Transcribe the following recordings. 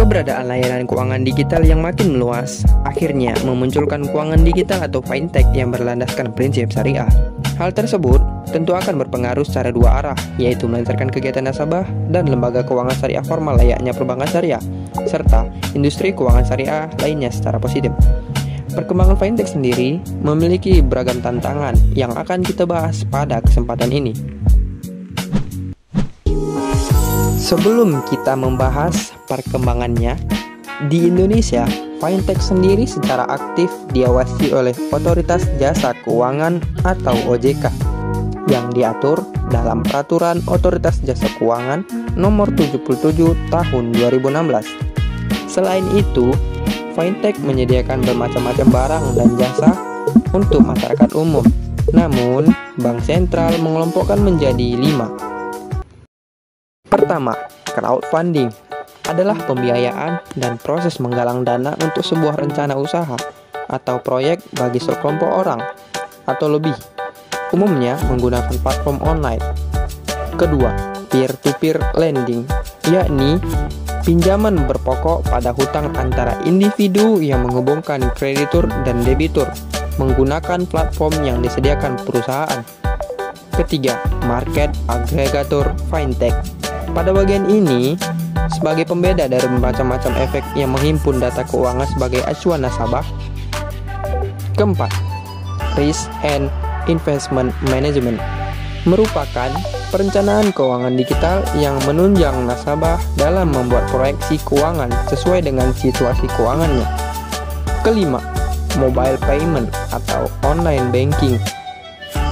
Keberadaan layanan keuangan digital yang makin meluas akhirnya memunculkan keuangan digital atau fintech yang berlandaskan prinsip syariah. Hal tersebut tentu akan berpengaruh secara dua arah, yaitu melancarkan kegiatan nasabah dan lembaga keuangan syariah formal layaknya perbankan syariah, serta industri keuangan syariah lainnya secara positif. Perkembangan fintech sendiri memiliki beragam tantangan yang akan kita bahas pada kesempatan ini. Sebelum kita membahas perkembangannya, di Indonesia, fintech sendiri secara aktif diawasi oleh Otoritas Jasa Keuangan atau OJK yang diatur dalam Peraturan Otoritas Jasa Keuangan Nomor 77 Tahun 2016. Selain itu, fintech menyediakan bermacam-macam barang dan jasa untuk masyarakat umum. Namun, Bank Sentral mengelompokkan menjadi 5. Pertama, crowdfunding adalah pembiayaan dan proses menggalang dana untuk sebuah rencana usaha atau proyek bagi sekelompok orang atau lebih, umumnya menggunakan platform online. Kedua, peer-to-peer lending, yakni pinjaman berpokok pada hutang antara individu yang menghubungkan kreditur dan debitur menggunakan platform yang disediakan perusahaan. Ketiga, market aggregator fintech. Pada bagian ini, sebagai pembeda dari macam-macam efek yang menghimpun data keuangan sebagai acuan nasabah. Keempat, risk and investment management merupakan perencanaan keuangan digital yang menunjang nasabah dalam membuat proyeksi keuangan sesuai dengan situasi keuangannya. Kelima, mobile payment atau online banking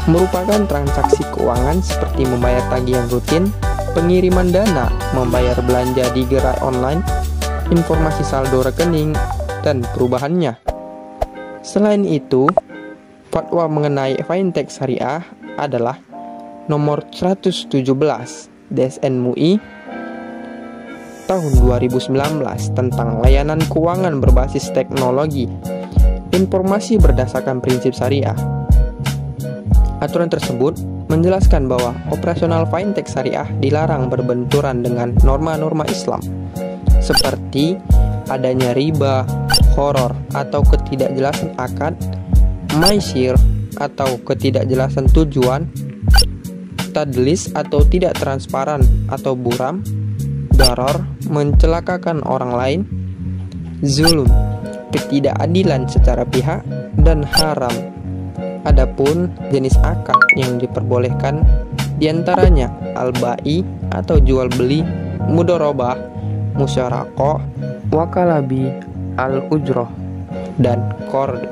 merupakan transaksi keuangan seperti membayar tagihan rutin, pengiriman dana, membayar belanja di gerai online, informasi saldo rekening, dan perubahannya. Selain itu, fatwa mengenai fintech syariah adalah nomor 117 DSN MUI tahun 2019 tentang layanan keuangan berbasis teknologi, informasi berdasarkan prinsip syariah. Aturan tersebut menjelaskan bahwa operasional fintech syariah dilarang berbenturan dengan norma-norma Islam, seperti adanya riba, horor atau ketidakjelasan akad, maisir atau ketidakjelasan tujuan, tadlis atau tidak transparan atau buram, daror, mencelakakan orang lain, zulm, ketidakadilan secara pihak, dan haram. Adapun jenis akad yang diperbolehkan diantaranya al-ba'i atau jual beli, mudorobah, musyarakah, wakalabi, al-ujroh, dan qard.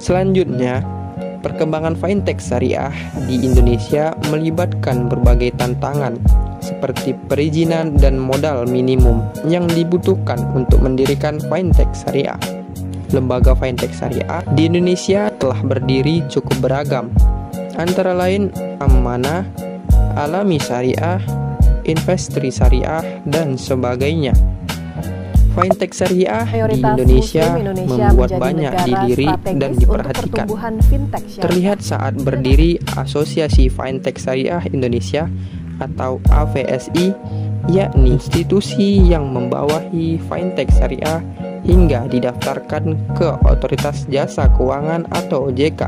Selanjutnya, perkembangan fintech syariah di Indonesia melibatkan berbagai tantangan seperti perizinan dan modal minimum yang dibutuhkan untuk mendirikan fintech syariah. Lembaga fintech syariah di Indonesia telah berdiri cukup beragam, antara lain Amanah, Alami Syariah, Investri Syariah, dan sebagainya. Fintech syariah di Indonesia membuat banyak didiri dan diperhatikan. Terlihat saat berdiri Asosiasi Fintech Syariah Indonesia atau AFSI, yakni institusi yang membawahi fintech syariah hingga didaftarkan ke Otoritas Jasa Keuangan atau OJK.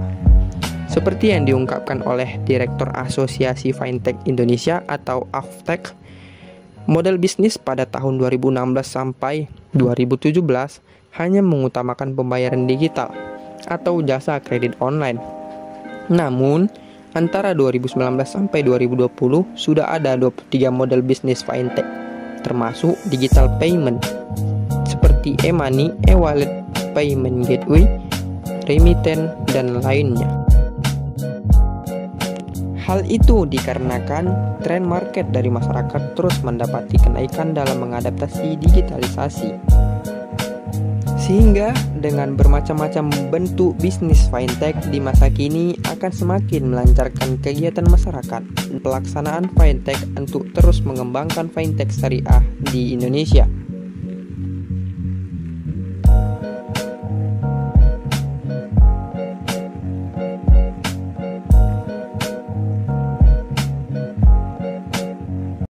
Seperti yang diungkapkan oleh Direktur Asosiasi Fintech Indonesia atau AFTEK, model bisnis pada tahun 2016 sampai 2017 hanya mengutamakan pembayaran digital atau jasa kredit online. Namun, antara 2019 sampai 2020 sudah ada 23 model bisnis fintech, termasuk digital payment seperti e-money, e-wallet, payment gateway, remittance, dan lainnya. Hal itu dikarenakan tren market dari masyarakat terus mendapati kenaikan dalam mengadaptasi digitalisasi. Sehingga dengan bermacam-macam bentuk bisnis fintech di masa kini akan semakin melancarkan kegiatan masyarakat pelaksanaan fintech untuk terus mengembangkan fintech syariah di Indonesia.